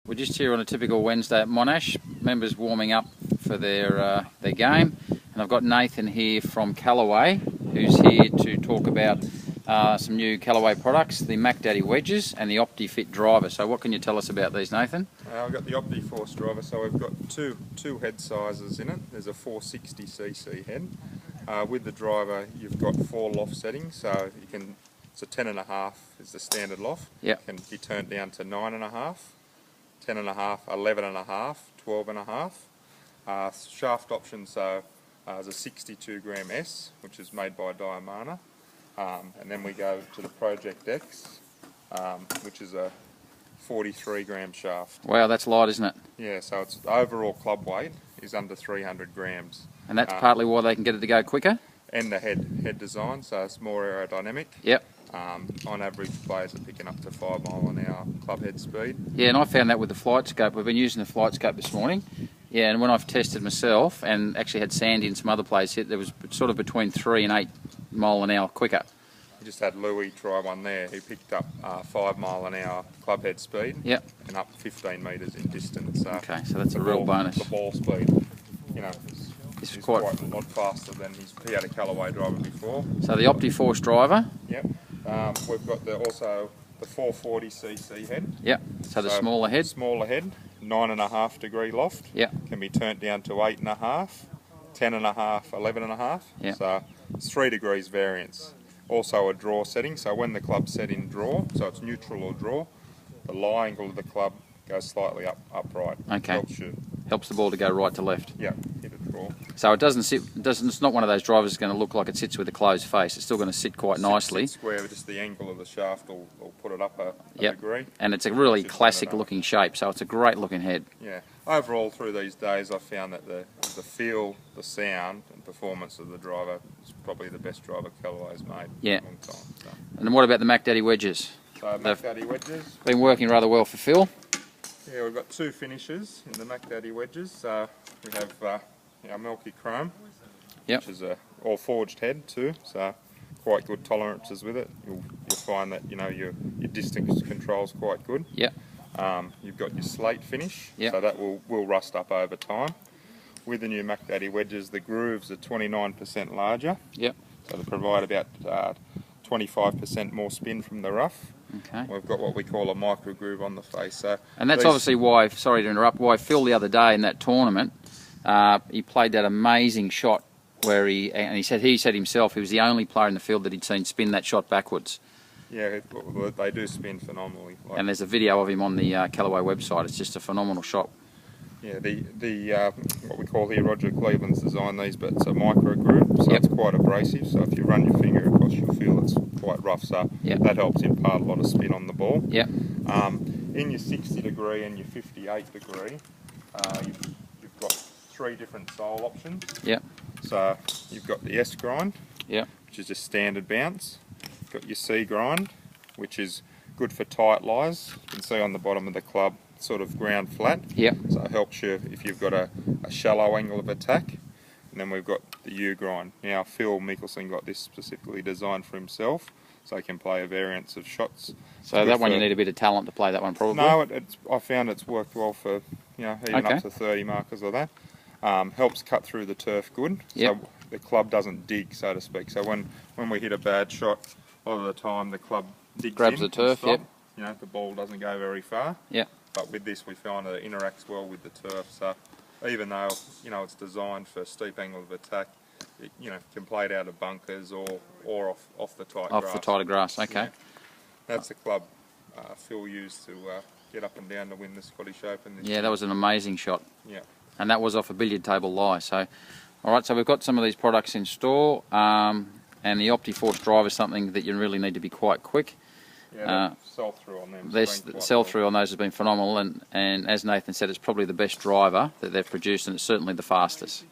We're just here on a typical Wednesday at Monash. Members warming up for their game, and I've got Nathan here from Callaway, who's here to talk about some new Callaway products, the Mac Daddy wedges and the OptiFit driver. So what can you tell us about these, Nathan? I've got the OptiForce driver, so we've got two head sizes in it. There's a 460cc head. With the driver, you've got 4 loft settings, so you can. So 10.5 is the standard loft. Yep. Can be turned down to 9.5, 10.5, 11.5, 12.5. Shaft option, so there's a 62 gram S, which is made by Diamana. And then we go to the Project X, which is a 43 gram shaft. Wow, that's light, isn't it? Yeah, so its overall club weight is under 300 grams. And that's partly why they can get it to go quicker? And the head design, so it's more aerodynamic. Yep. On average, players are picking up to 5 mile an hour club head speed. Yeah, and I found that with the flight scope. We've been using the flight scope this morning. Yeah, and when I've tested myself and actually had Sandy and some other players hit, there was sort of between 3 and 8 mile an hour quicker. We just had Louis try one there. He picked up 5 mile an hour club head speed. Yep. And up 15 metres in distance. So okay, so that's a real bonus. The ball speed, you know, is quite a lot faster than he had a Callaway driver before. So the OptiForce driver. Yep. We've got also the 440cc head. Yep. So the smaller head. Smaller head, 9.5 degree loft. Yep. Can be turned down to 8.5, 10.5, 11.5. Yep. So it's 3 degrees variance. Also a draw setting. So when the club's set in draw, so it's neutral or draw, the lie angle of the club goes slightly upright. Okay. Helps the ball to go right to left. Yeah, hit a draw. So it doesn't sit. It's not one of those drivers that's going to look like it sits with a closed face. It's still going to sit quite nicely. Sit square, just the angle of the shaft will put it up a degree. And it's a really classic looking shape. So it's a great looking head. Yeah. Overall, through these days, I've found that the feel, the sound, and performance of the driver is probably the best driver Callaway's made in a long time. So. And then what about the Mac Daddy wedges? So Mac Daddy wedges. Been working rather well for Phil. Yeah, we've got 2 finishes in the Mac Daddy wedges. So we have our Milky Chrome, which is a all forged head too. So quite good tolerances with it. You'll find that your distance control's quite good. Yep. You've got your slate finish, yep. So that will rust up over time. With the new Mac Daddy wedges, the grooves are 29% larger. Yep. So they provide about 25% more spin from the rough. Okay. We've got what we call a micro groove on the face. So and that's obviously why, sorry to interrupt, why Phil the other day in that tournament, he played that amazing shot where he said himself he was the only player in the field that he'd seen spin that shot backwards. Yeah, they do spin phenomenally. And there's a video of him on the Callaway website. It's just a phenomenal shot. Yeah, the what we call here, Roger Cleveland's designed these, but it's a micro groove, so it's quite abrasive. So if you run your finger across, you'll feel it's quite rough. So that helps impart a lot of spin on the ball. Yep. In your 60 degree and your 58 degree, you've got 3 different sole options. Yep. So you've got the S grind, which is just standard bounce. You've got your C grind, which is good for tight lies. You can see on the bottom of the club, sort of ground flat. Yep. So it helps you if you've got a shallow angle of attack. And then we've got the U grind. Now Phil Mickelson got this specifically designed for himself, so he can play a variance of shots. So that one you need a bit of talent to play that one, probably. No, I found it's worked well for even up to 30 markers of that. Helps cut through the turf good. Yep. So the club doesn't dig, so to speak. So when we hit a bad shot, a lot of the time the club grabs the turf. Yep. The ball doesn't go very far. Yep. But with this, we find that it interacts well with the turf. So even though it's designed for steep angle of attack, it can play it out of bunkers or off the tight grass. Off the tighter grass. Okay. Yeah. That's the club Phil used to get up and down to win the Scottish Open. Yeah, that was an amazing shot. Yeah. And that was off a billiard table lie. So, all right. So we've got some of these products in store, and the OptiForce drive is something that you really need to be quite quick. Yeah, sell-through on them. The sell-through on those has been phenomenal, and as Nathan said, it's probably the best driver that they've produced, and it's certainly the fastest.